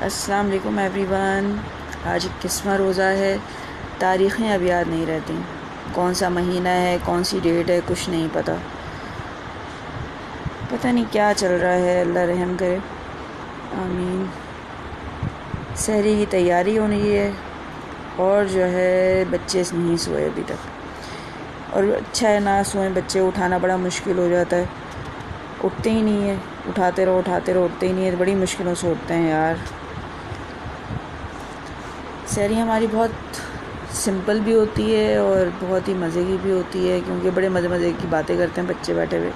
अस्सलाम वालेकुम एवरीवन। आज 21वां रोज़ा है। तारीख़ें अब याद नहीं रहती, कौन सा महीना है, कौन सी डेट है, कुछ नहीं पता। पता नहीं क्या चल रहा है, अल्लाह रहम करे, आमीन। सहरी की तैयारी हो रही है और जो है बच्चे नहीं सोए अभी तक। और अच्छा है ना सोए बच्चे, उठाना बड़ा मुश्किल हो जाता है, उठते ही नहीं है। उठाते रहो उठते ही नहीं है, बड़ी मुश्किलों से उठते हैं यार। सहरी हमारी बहुत सिंपल भी होती है और बहुत ही मज़े की भी होती है, क्योंकि बड़े मज़े की बातें करते हैं बच्चे बैठे हुए।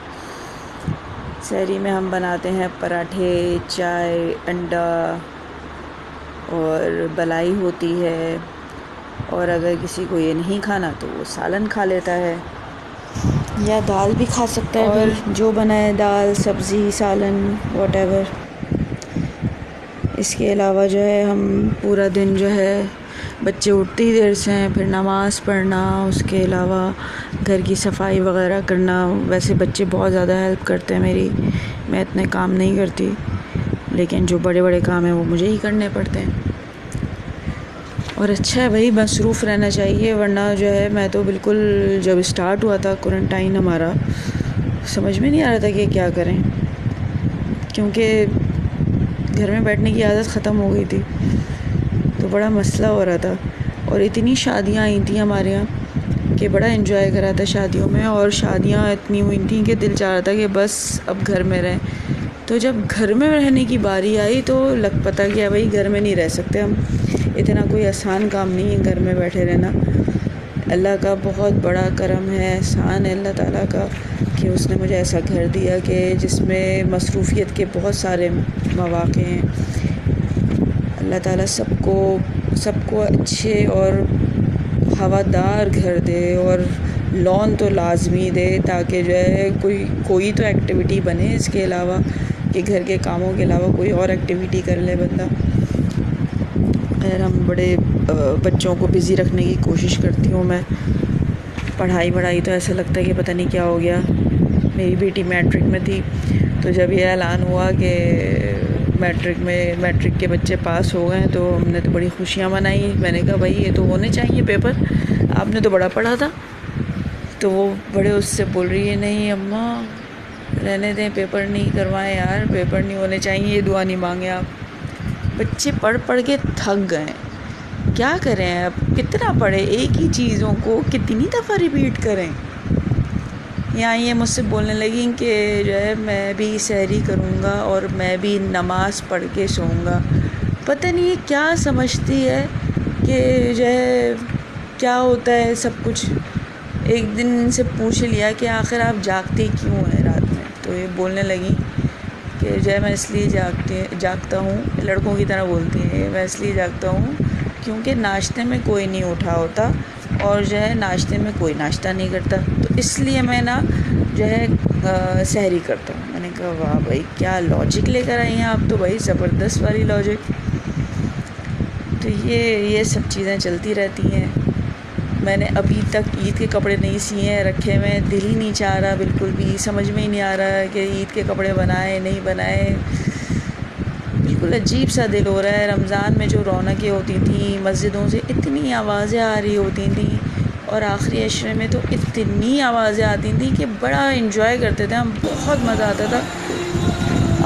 सहरी में हम बनाते हैं पराठे, चाय, अंडा और मलाई होती है। और अगर किसी को ये नहीं खाना तो वो सालन खा लेता है या दाल भी खा सकता है, और जो बनाए दाल, सब्ज़ी, सालन, व्हाटएवर। इसके अलावा जो है हम पूरा दिन जो है बच्चे उठते ही देर से हैं, फिर नमाज़ पढ़ना, उसके अलावा घर की सफाई वगैरह करना। वैसे बच्चे बहुत ज़्यादा हेल्प करते हैं मेरी, मैं इतने काम नहीं करती, लेकिन जो बड़े बड़े काम हैं वो मुझे ही करने पड़ते हैं। और अच्छा है भाई, मसरूफ़ रहना चाहिए, वरना जो है मैं तो बिल्कुल, जब स्टार्ट हुआ था क्वारंटाइन हमारा, समझ में नहीं आ रहा था कि क्या करें, क्योंकि घर में बैठने की आदत ख़त्म हो गई थी, तो बड़ा मसला हो रहा था। और इतनी शादियां आई थी हमारे यहाँ कि बड़ा एंजॉय करा था शादियों में, और शादियां इतनी हुई थी कि दिल चाह रहा था कि बस अब घर में रहें। तो जब घर में रहने की बारी आई तो लग पता गया भाई घर में नहीं रह सकते हम, इतना कोई आसान काम नहीं है घर में बैठे रहना। अल्लाह का बहुत बड़ा करम है, एहसान है अल्लाह ताला का कि उसने मुझे ऐसा घर दिया कि जिसमें मसरूफ़ियत के बहुत सारे मौक़े हैं। अल्लाह ताला सबको अच्छे और हवादार घर दे, और लॉन तो लाजमी दे, ताकि जो है कोई तो एक्टिविटी बने इसके अलावा, कि घर के कामों के अलावा कोई और एक्टिविटी कर ले बंदा। खैर, हम बड़े बच्चों को बिज़ी रखने की कोशिश करती हूँ मैं। पढ़ाई तो ऐसा लगता है कि पता नहीं क्या हो गया। मेरी बेटी मैट्रिक में थी, तो जब ये ऐलान हुआ कि मैट्रिक के बच्चे पास हो गए, तो हमने तो बड़ी खुशियाँ मनाई। मैंने कहा भाई ये तो होने चाहिए पेपर, आपने तो बड़ा पढ़ा था। तो वो बड़े उससे बोल रही है, नहीं अम्मा रहने दें, पेपर नहीं करवाएं यार, पेपर नहीं होने चाहिए, ये दुआ नहीं मांगे आप। बच्चे पढ़ के थक गए, क्या करें अब, कितना पढ़े, एक ही चीज़ों को कितनी दफ़ा रिपीट करें। यहाँ ये मुझसे बोलने लगी कि जो है मैं भी सहरी करूँगा और मैं भी नमाज़ पढ़ के सोऊंगा। पता नहीं ये क्या समझती है कि जो है क्या होता है सब कुछ। एक दिन से पूछ लिया कि आखिर आप जागते क्यों हैं रात में, तो ये बोलने लगी कि जो है मैं इसलिए जागता हूँ, लड़कों की तरह बोलती है, मैं इसलिए जागता हूँ क्योंकि नाश्ते में कोई नहीं उठा होता, और जो है नाश्ते में कोई नाश्ता नहीं करता, तो इसलिए मैं ना जो है सहरी करता हूँ। मैंने कहा वाह भाई, क्या लॉजिक लेकर आई हैं आप तो भाई, ज़बरदस्त वाली लॉजिक। तो ये सब चीज़ें चलती रहती हैं। मैंने अभी तक ईद के कपड़े नहीं सिए हैं, रखे हुए, दिल ही नहीं चाह रहा, बिल्कुल भी समझ में ही नहीं आ रहा कि ईद के कपड़े बनाए नहीं बनाए। बिल्कुल अजीब सा दिल हो रहा है। रमज़ान में जो रौनकें होती थी, मस्जिदों से इतनी आवाज़ें आ रही होती थी, और आखिरी अशरे में तो इतनी आवाज़ें आती थी कि बड़ा इन्जॉय करते थे हम, बहुत मज़ा आता था।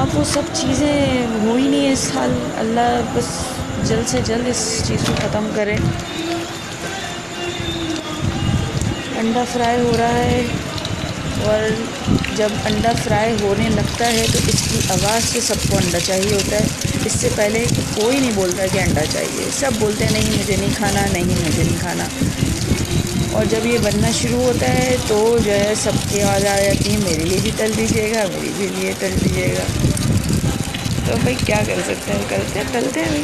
अब वो सब चीज़ें हो ही नहीं है इस साल। अल्लाह बस जल्द से जल्द इस चीज़ को ख़त्म करे। अंडा फ्राई हो रहा है, और जब अंडा फ्राई होने लगता है तो इसकी आवाज़ से सबको अंडा चाहिए होता है। इससे पहले कोई नहीं बोलता कि अंडा चाहिए, सब बोलते हैं नहीं मुझे नहीं खाना, नहीं मुझे नहीं खाना। और जब ये बनना शुरू होता है तो जो है सबकी आवाज़ आ जाती है, मेरे लिए भी तल दीजिएगा, मेरे भी लिए तल दीजिएगा। तो भाई क्या कर सकते हैं, तलते हैं भाई,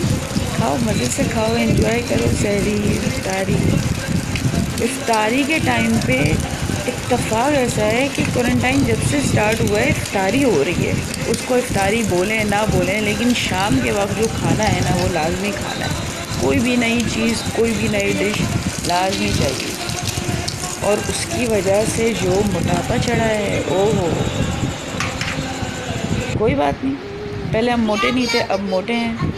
खाओ मज़े से खाओ, एंजॉय करो सहरी इफ्तारी के टाइम पे। इत्तफ़ाक़ ऐसा है कि क्वारंटाइन जब से स्टार्ट हुआ है इफ्तारी हो रही है, उसको इफ्तारी बोलें ना बोलें, लेकिन शाम के वक्त जो खाना है ना वो लाजमी खाना है। कोई भी नई चीज़, कोई भी नई डिश लाजमी चाहिए, और उसकी वजह से जो मोटापा चढ़ा है, ओहो कोई बात नहीं, पहले हम मोटे नहीं थे, अब मोटे हैं।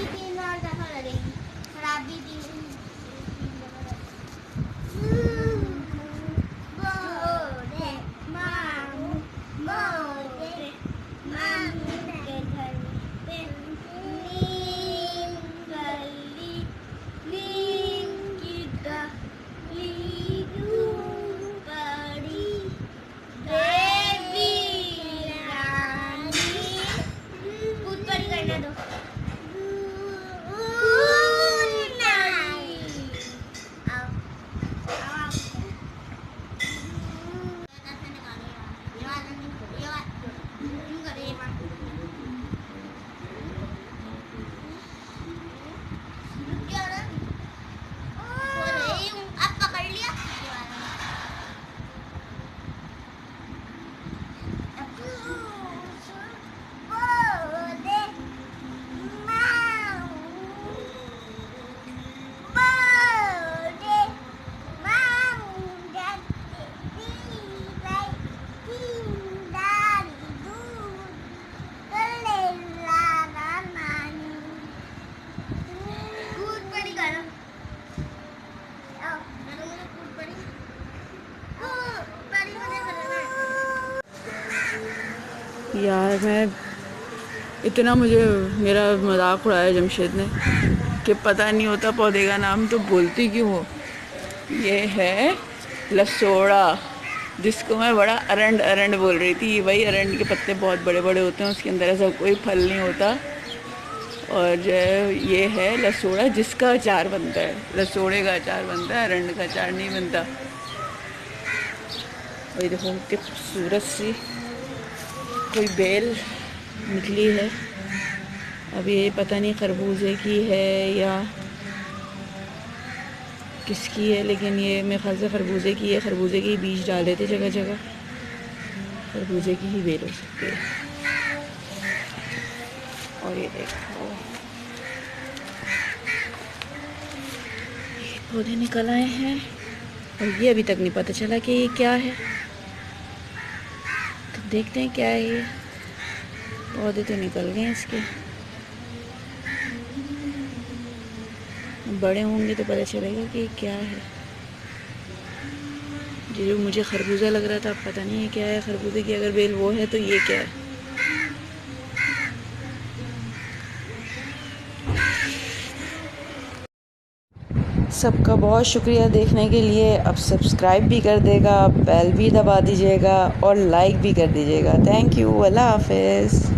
यार मैं इतना मुझे मेरा मजाक उड़ाया जमशेद ने कि पता नहीं होता पौधे का नाम तो बोलती क्यों हो। ये है लसोड़ा, जिसको मैं बड़ा अरंड अरंड बोल रही थी। वही अरंड के पत्ते बहुत बड़े बड़े होते हैं, उसके अंदर ऐसा कोई फल नहीं होता। और जो है ये है लसोड़ा, जिसका अचार बनता है। लसोड़े का अचार बनता है, अरंड का अचार नहीं बनता। वही देखो कितनी खूबसूरत सी कोई बेल निकली है। अब ये पता नहीं खरबूजे की है या किसकी है, लेकिन ये मेरे ख्याल से खरबूजे की है। खरबूजे के ही बीज डाले थे जगह जगह, खरबूजे की ही बेल हो सकती है। और ये देखो ये पौधे निकल आए हैं और ये अभी तक नहीं पता चला कि ये क्या है। तो देखते हैं क्या है ये। पौधे तो निकल गए इसके, बड़े होंगे तो पता चलेगा कि ये क्या है। जो मुझे खरबूजा लग रहा था, अब पता नहीं है क्या है। खरबूजे की अगर बेल वो है तो ये क्या है। सबका बहुत शुक्रिया देखने के लिए। अब सब्सक्राइब भी कर देगा, बेल भी दबा दीजिएगा और लाइक भी कर दीजिएगा। थैंक यू, अल्लाह हाफ़िज़।